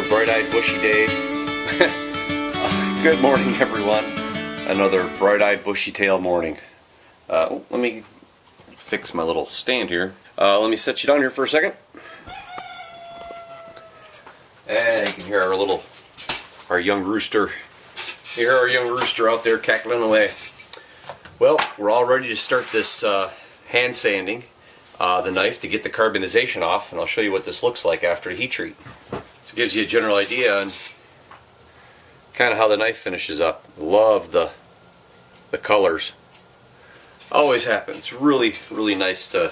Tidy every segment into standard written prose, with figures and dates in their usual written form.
another bright-eyed, bushy day. Good morning, everyone. Another bright-eyed, bushy-tail morning. Let me fix my little stand here. Let me set you down here for a second. And you can hear our young rooster. You hear our young rooster out there cackling away. Well, we're all ready to start this hand sanding the knife to get the carbonization off, and I'll show you what this looks like after the heat treat. So it gives you a general idea on kind of how the knife finishes up. Love the colors. Always happens. It's really, really nice that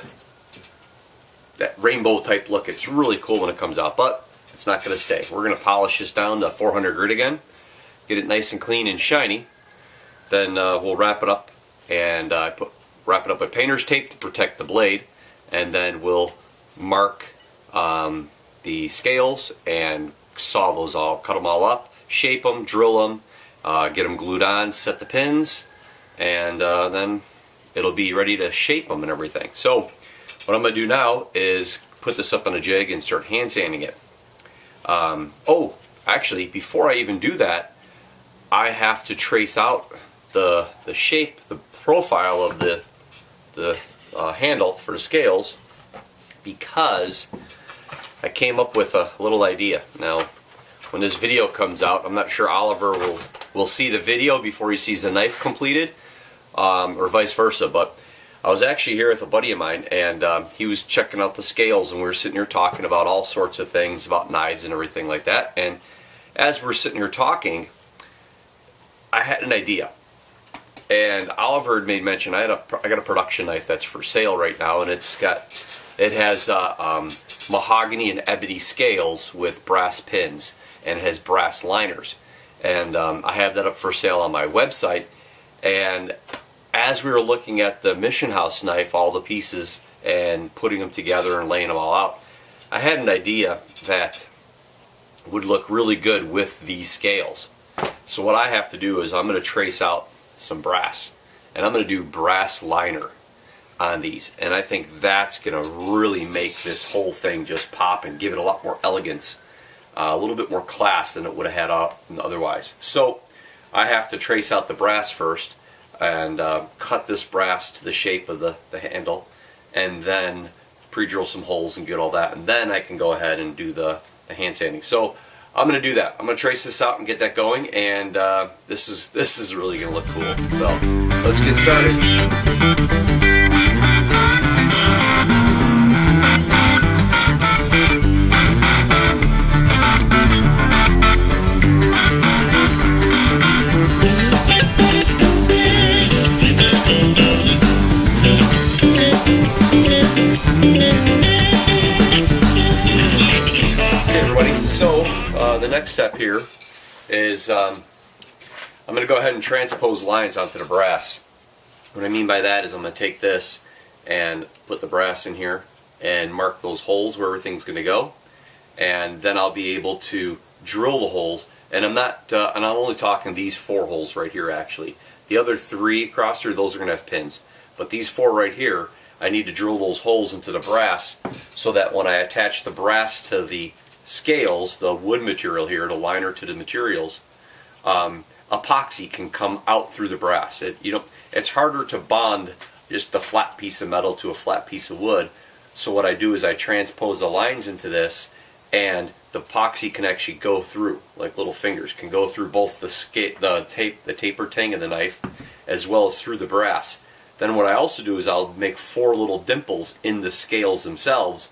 rainbow type look. It's really cool when it comes out, but it's not going to stay. We're going to polish this down to 400 grit again, get it nice and clean and shiny. Then we'll wrap it up and wrap it up with painter's tape to protect the blade, and then we'll mark the scales and saw those all, cut them all up, shape them, drill them, get them glued on, set the pins, and then it'll be ready to shape them and everything. So what I'm going to do now is put this up on a jig and start hand sanding it. Oh, actually, before I even do that, I have to trace out the shape, the profile of the handle for the scales, because I came up with a little idea. Now, when this video comes out, I'm not sure Oliver will see the video before he sees the knife completed, or vice versa, but I was actually here with a buddy of mine, and he was checking out the scales, and we were sitting here talking about all sorts of things, about knives and everything like that. And as we're sitting here talking, I had an idea. And Oliver had made mention, I got a production knife that's for sale right now, and it has mahogany and ebony scales with brass pins, and it has brass liners. And I have that up for sale on my website. And as we were looking at the Mission House knife, all the pieces, and putting them together and laying them all out, I had an idea that would look really good with these scales. So what I have to do is I'm going to trace out some brass, and I'm going to do brass liner on these, and I think that's going to really make this whole thing just pop and give it a lot more elegance, a little bit more class than it would have had otherwise. So I have to trace out the brass first and cut this brass to the shape of the handle, and then pre-drill some holes and get all that, and then I can go ahead and do the hand sanding. So I'm going to do that. I'm going to trace this out and get that going, and this is really going to look cool. So let's get started. So the next step here is I'm going to go ahead and transpose lines onto the brass. What I mean by that is I'm going to take this and put the brass in here and mark those holes where everything's going to go, and then I'll be able to drill the holes. And I'm only talking these 4 holes right here actually. The other 3 across here, those are going to have pins, but these 4 right here, I need to drill those holes into the brass so that when I attach the brass to the scales, the wood material here, the liner to the materials, epoxy can come out through the brass. It's harder to bond just a flat piece of metal to a flat piece of wood. So what I do is I transpose the lines into this, and the epoxy can actually go through, like little fingers, can go through both the taper tang of the knife, as well as through the brass. Then what I also do is I'll make 4 little dimples in the scales themselves,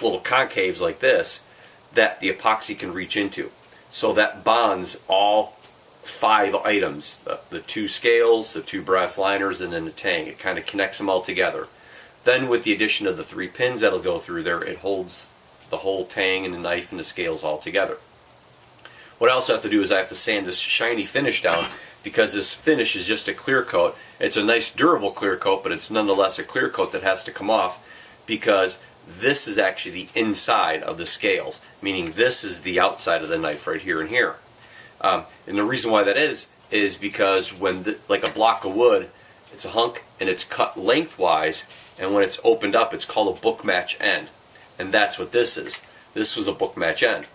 little concaves like this, that the epoxy can reach into. So that bonds all 5 items, the 2 scales, the 2 brass liners, and then the tang. It kind of connects them all together. Then with the addition of the 3 pins that'll go through there, it holds the whole tang and the knife and the scales all together. What I also have to do is I have to sand this shiny finish down, because this finish is just a clear coat. It's a nice durable clear coat, but it's nonetheless a clear coat that has to come off, because this is actually the inside of the scales, meaning this is the outside of the knife right here and here. And the reason why that is because when, like a block of wood, it's a hunk and it's cut lengthwise, and when it's opened up, it's called a book match end. And that's what this is. This was a book match end.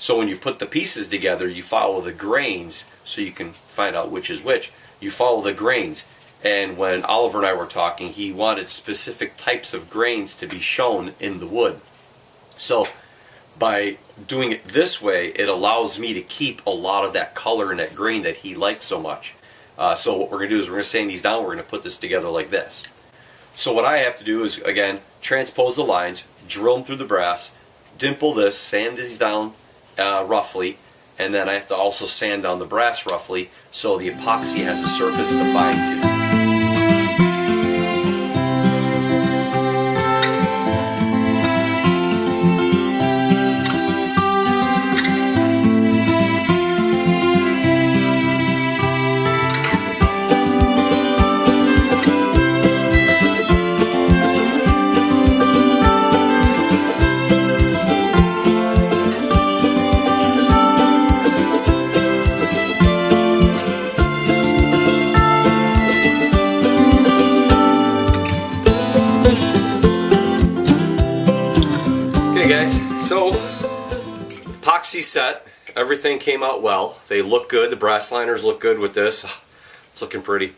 So when you put the pieces together, you follow the grains so you can find out which is which. You follow the grains. And when Oliver and I were talking, he wanted specific types of grains to be shown in the wood. So by doing it this way, it allows me to keep a lot of that color and that grain that he likes so much. So what we're going to do is we're going to sand these down. We're going to put this together like this. So what I have to do is, again, transpose the lines, drill them through the brass, dimple this, sand these down roughly, and then I have to also sand down the brass roughly so the epoxy has a surface to bind to. Okay guys, so epoxy set, everything came out well. They look good, the brass liners look good with this. It's looking pretty.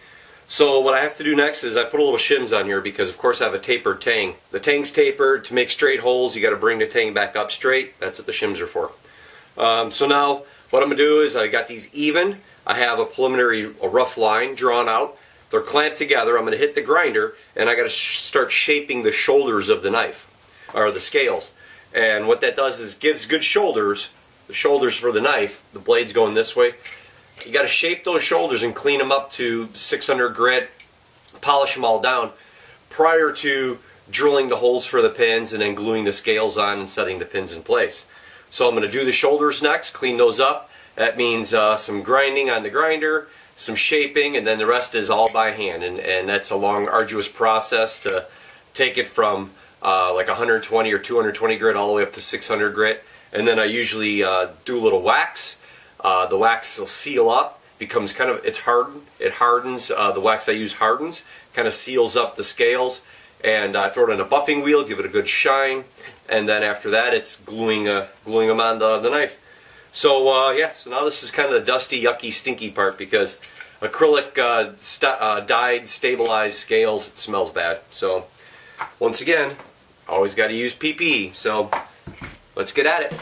So what I have to do next is I put a little shims on here because of course I have a tapered tang. The tang's tapered. To make straight holes you got to bring the tang back up straight. That's what the shims are for. So now what I'm going to do is I got these even. I have a rough line drawn out. They're clamped together. I'm going to hit the grinder and I got to start shaping the shoulders of the knife, or the scales. And what that does is gives good shoulders, the shoulders for the knife, the blade's going this way. You got to shape those shoulders and clean them up to 600 grit, polish them all down prior to drilling the holes for the pins and then gluing the scales on and setting the pins in place. So I'm going to do the shoulders next, clean those up. That means some grinding on the grinder, some shaping, and then the rest is all by hand. And that's a long, arduous process to take it from like 120 or 220 grit all the way up to 600 grit, and then I usually do a little wax. The wax will seal up, becomes kind of, it's hardened. It hardens. The wax I use hardens, kind of seals up the scales, and I throw it in a buffing wheel, give it a good shine, and then after that it's gluing them on the knife. So yeah, so now this is kind of the dusty, yucky, stinky part because acrylic dyed, stabilized scales, it smells bad. So once again, always got to use PPE, so let's get at it.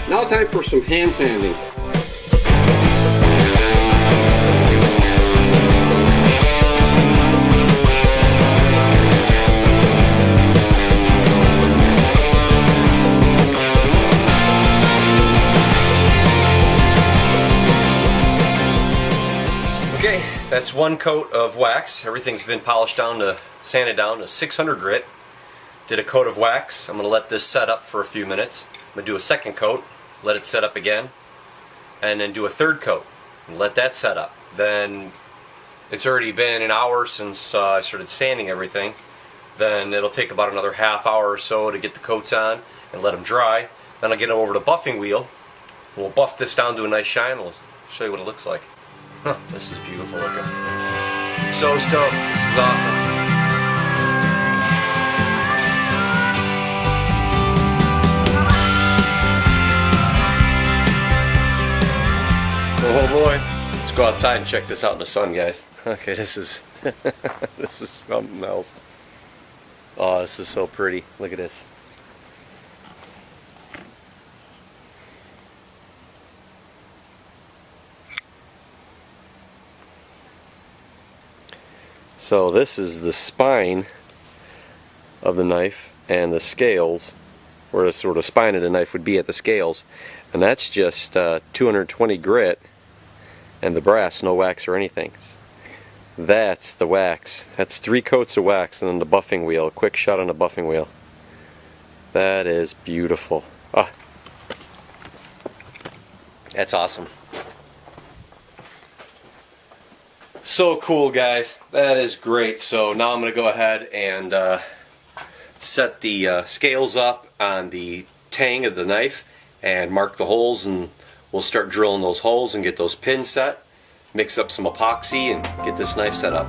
Now time for some hand sanding. Okay, that's one coat of wax. Everything's been polished down to, sanded down to 600 grit. Did a coat of wax. I'm going to let this set up for a few minutes. I'm going to do a second coat, let it set up again, and then do a third coat and let that set up. Then it's already been an hour since I started sanding everything. Then it'll take about another half hour or so to get the coats on and let them dry. Then I'll get them over to the buffing wheel. We'll buff this down to a nice shine. We'll show you what it looks like. Huh, this is beautiful looking. So stoked. This is awesome. Oh boy. Let's go outside and check this out in the sun, guys. Okay, this is this is something else. Oh, this is so pretty. Look at this. So this is the spine of the knife and the scales, where the sort of spine of the knife would be at the scales, and that's just 220 grit and the brass, no wax or anything. That's the wax. That's 3 coats of wax and then the buffing wheel, a quick shot on the buffing wheel. That is beautiful. Ah, that's awesome. So cool, guys. That is great. So now I'm going to go ahead and set the scales up on the tang of the knife and mark the holes and we'll start drilling those holes and get those pins set, mix up some epoxy, and get this knife set up.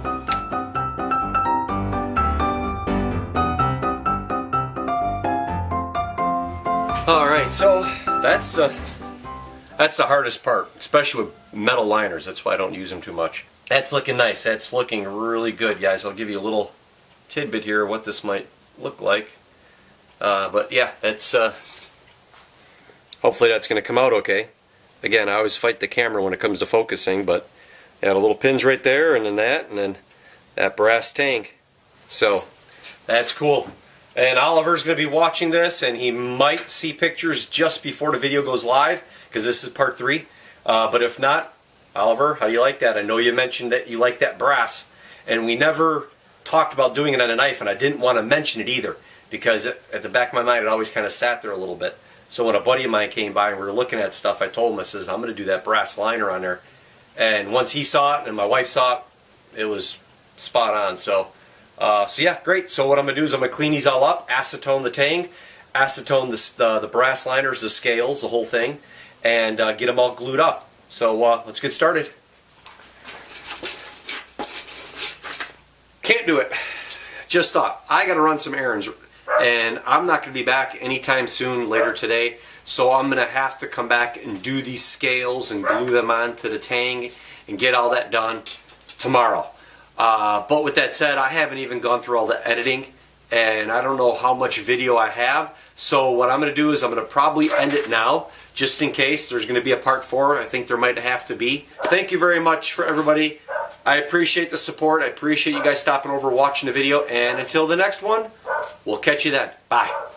Alright, so that's the hardest part, especially with metal liners. That's why I don't use them too much. That's looking nice. That's looking really good, guys. I'll give you a little tidbit here of what this might look like. But yeah, that's hopefully that's going to come out okay. Again, I always fight the camera when it comes to focusing, but yeah, the little pins right there, and then that brass tank. So that's cool. And Oliver's going to be watching this, and he might see pictures just before the video goes live, because this is part 3. But if not, Oliver, how do you like that? I know you mentioned that you like that brass, and we never talked about doing it on a knife, and I didn't want to mention it either, because at the back of my mind it always kind of sat there a little bit. So when a buddy of mine came by and we were looking at stuff, I told him, I says, I'm going to do that brass liner on there. And once he saw it and my wife saw it, it was spot on. So yeah, great. So what I'm going to do is I'm going to clean these all up, acetone the tang, acetone the brass liners, the scales, the whole thing, and get them all glued up. So let's get started. Can't do it. Just thought, I got to run some errands, and I'm not going to be back anytime soon later today, so I'm going to have to come back and do these scales and glue them onto the tang and get all that done tomorrow. But with that said, I haven't even gone through all the editing, and I don't know how much video I have, so what I'm going to do is I'm going to probably end it now, just in case there's going to be a part 4. I think there might have to be. Thank you very much for everybody. I appreciate the support. I appreciate you guys stopping over watching the video, and until the next one, we'll catch you then. Bye.